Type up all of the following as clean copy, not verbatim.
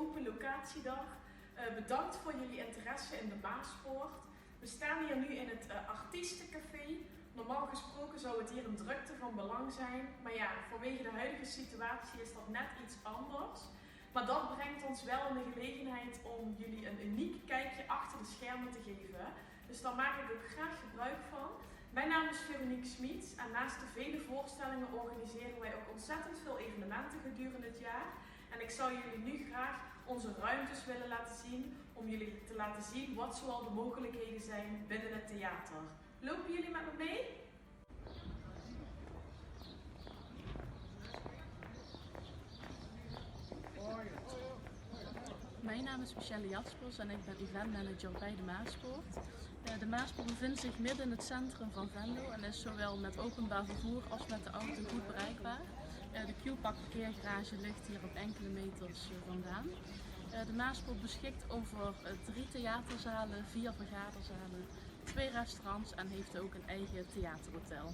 open locatiedag. Bedankt voor jullie interesse in de Maaspoort. We staan hier nu in het Artiestencafé. Normaal gesproken zou het hier een drukte van belang zijn. Maar ja, vanwege de huidige situatie is dat net iets anders. Maar dat brengt ons wel in de gelegenheid om jullie een uniek kijkje achter de schermen te geven. Dus daar maak ik ook graag gebruik van. Mijn naam is Veronique Smiets en naast de vele voorstellingen organiseren wij ook ontzettend veel evenementen gedurende het jaar. En ik zou jullie nu graag onze ruimtes willen laten zien om jullie te laten zien wat zoal de mogelijkheden zijn binnen het theater. Lopen jullie met me mee? Mijn naam is Michelle Jaspers en ik ben eventmanager bij de Maaspoort. De Maaspoort bevindt zich midden in het centrum van Venlo en is zowel met openbaar vervoer als met de auto goed bereikbaar. De Q-Park parkeergarage ligt hier op enkele meters vandaan. De Maaspoort beschikt over 3 theaterzalen, 4 vergaderzalen, 2 restaurants en heeft ook een eigen theaterhotel.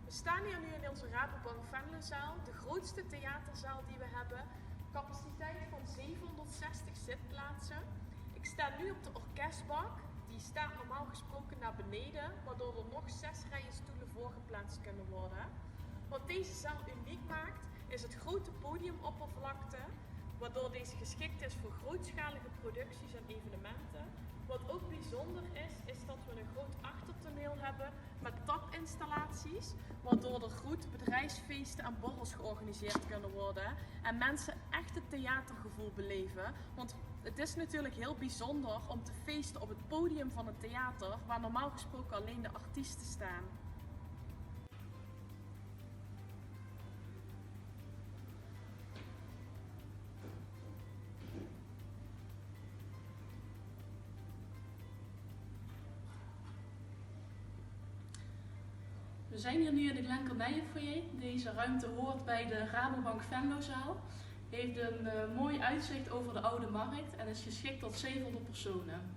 We staan hier nu in onze Rabobank Venlozaal, de grootste theaterzaal die we hebben. Capaciteit van 760 zitplaatsen. Ik sta nu op de orkestbank. Die staat normaal gesproken naar beneden, waardoor er nog 6 rijen stoelen voorgeplaatst kunnen worden. Wat deze zaal uniek maakt, is het grote podiumoppervlakte, waardoor deze geschikt is voor grootschalige producties en evenementen. Wat ook bijzonder is dat we een groot achtertoneel hebben met tapinstallaties, waardoor er grote bedrijfsfeesten en borrels georganiseerd kunnen worden en mensen echt het theatergevoel beleven. Want het is natuurlijk heel bijzonder om te feesten op het podium van het theater, waar normaal gesproken alleen de artiesten staan. We zijn hier nu in de Glenn Foyer. Deze ruimte hoort bij de Rabobank Venlozaal. Heeft een mooi uitzicht over de Oude Markt en is geschikt tot 700 personen.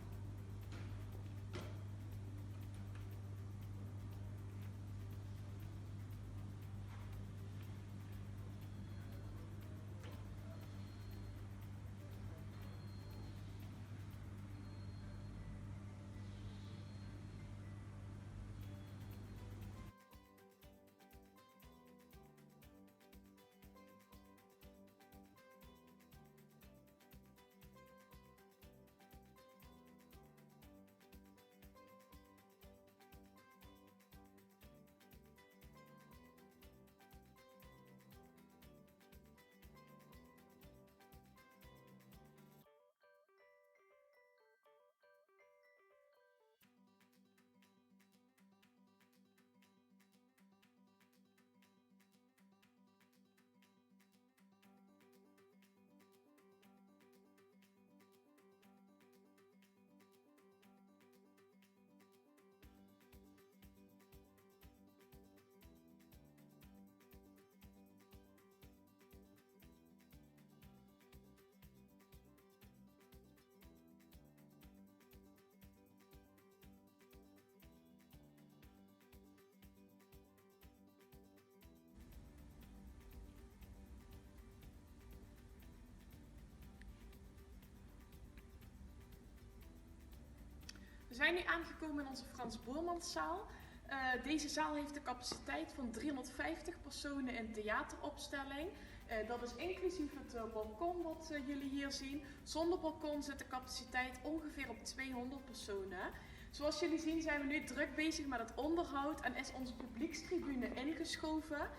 We zijn nu aangekomen in onze Frans Boermanszaal. Deze zaal heeft de capaciteit van 350 personen in theateropstelling. Dat is inclusief het balkon wat jullie hier zien. Zonder balkon zit de capaciteit ongeveer op 200 personen. Zoals jullie zien zijn we nu druk bezig met het onderhoud en is onze publiekstribune ingeschoven.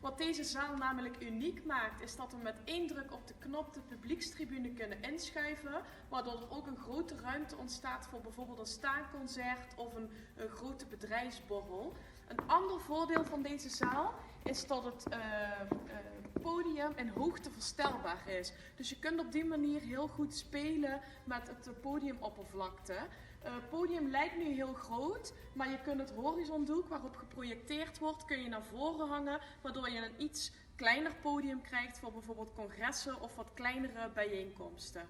Wat deze zaal namelijk uniek maakt, is dat we met 1 druk op de knop de publiekstribune kunnen inschuiven, waardoor er ook een grote ruimte ontstaat voor bijvoorbeeld een staanconcert of een grote bedrijfsborrel. Een ander voordeel van deze zaal is dat het podium in hoogte verstelbaar is. Dus je kunt op die manier heel goed spelen met het podiumoppervlakte. Het podium lijkt nu heel groot, maar je kunt het horizondoek waarop geprojecteerd wordt, kun je naar voren hangen, waardoor je een iets kleiner podium krijgt voor bijvoorbeeld congressen of wat kleinere bijeenkomsten.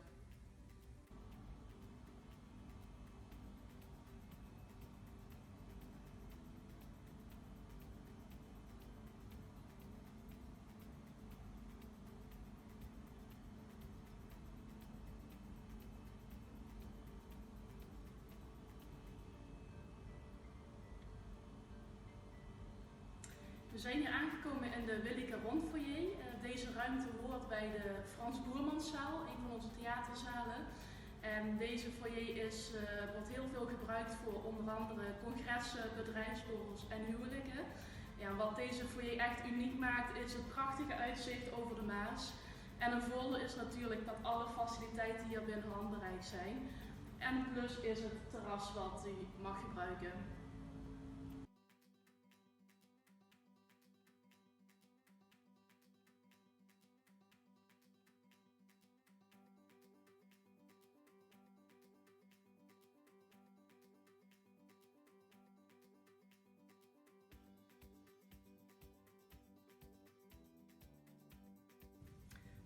We zijn hier aangekomen in de Willy Caron foyer. Deze ruimte hoort bij de Frans Boermanszaal, een van onze theaterzalen. En deze foyer wordt heel veel gebruikt voor onder andere congressen, bedrijfsborrels en huwelijken. Ja, wat deze foyer echt uniek maakt is het prachtige uitzicht over de Maas. En een voordeel is natuurlijk dat alle faciliteiten hier binnen handbereik zijn. En een plus is het terras wat u mag gebruiken.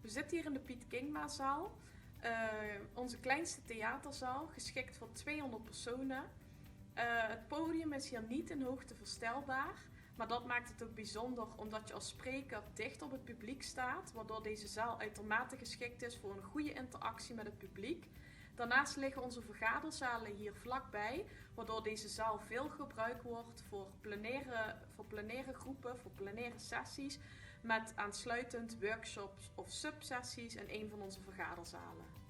We zitten hier in de Piet Kingmazaal, onze kleinste theaterzaal, geschikt voor 200 personen. Het podium is hier niet in hoogte verstelbaar, maar dat maakt het ook bijzonder omdat je als spreker dicht op het publiek staat, waardoor deze zaal uitermate geschikt is voor een goede interactie met het publiek. Daarnaast liggen onze vergaderzalen hier vlakbij, waardoor deze zaal veel gebruikt wordt voor plenaire groepen, voor plenaire sessies, met aansluitend workshops of subsessies in een van onze vergaderzalen.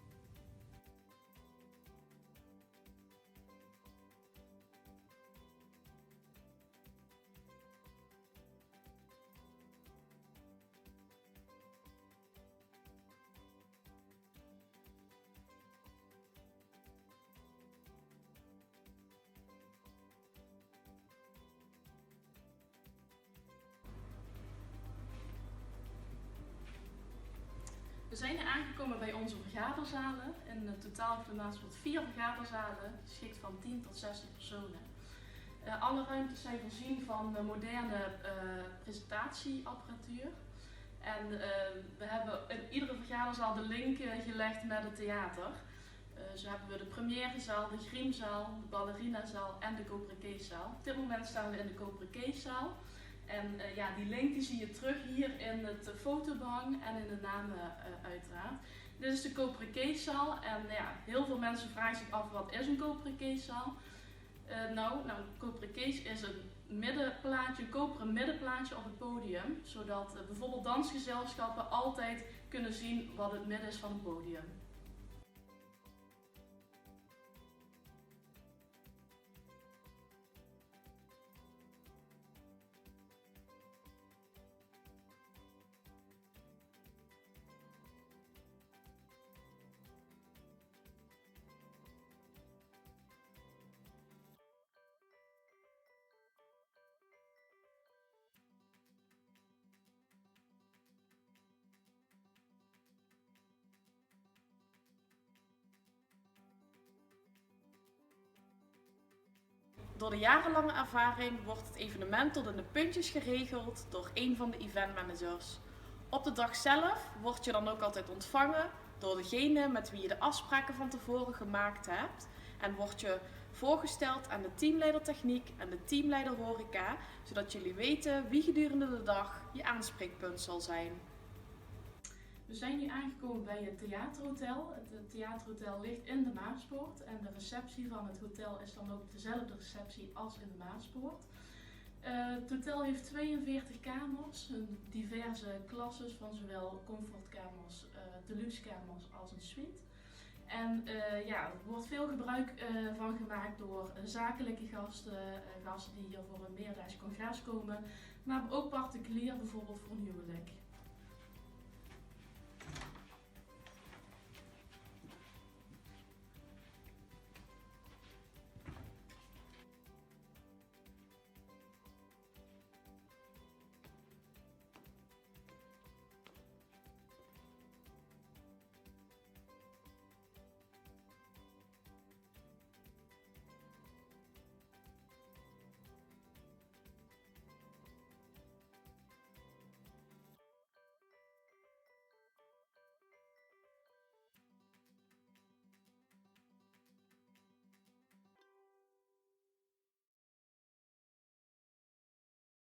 We zijn hier aangekomen bij onze vergaderzalen. In totaal heeft de Maaspoort 4 vergaderzalen, geschikt van 10 tot 16 personen. Alle ruimtes zijn voorzien van moderne presentatieapparatuur. En we hebben in iedere vergaderzaal de link gelegd met het theater. Zo hebben we de premièrezaal, de Griemzaal, de ballerinazaal en de Coprekeeszaal. Op dit moment staan we in de Coprekeeszaal. En die link die zie je terug hier in het fotobehang en in de namen uiteraard. Dit is de Coprekeeszaal en heel veel mensen vragen zich af wat is een Coprekeeszaal. Een Coprekees is een koperen middenplaatje op het podium, zodat bijvoorbeeld dansgezelschappen altijd kunnen zien wat het midden is van het podium. Door de jarenlange ervaring wordt het evenement tot in de puntjes geregeld door een van de eventmanagers. Op de dag zelf word je dan ook altijd ontvangen door degene met wie je de afspraken van tevoren gemaakt hebt en word je voorgesteld aan de teamleider techniek en de teamleider horeca, zodat jullie weten wie gedurende de dag je aanspreekpunt zal zijn. We zijn nu aangekomen bij het Theaterhotel. Het Theaterhotel ligt in de Maaspoort en de receptie van het hotel is dan ook dezelfde receptie als in de Maaspoort. Het hotel heeft 42 kamers, diverse klasses van zowel comfortkamers, deluxekamers als een suite. En er wordt veel gebruik van gemaakt door zakelijke gasten, gasten die hier voor een meerdaags congres komen, maar ook particulier bijvoorbeeld voor een huwelijk.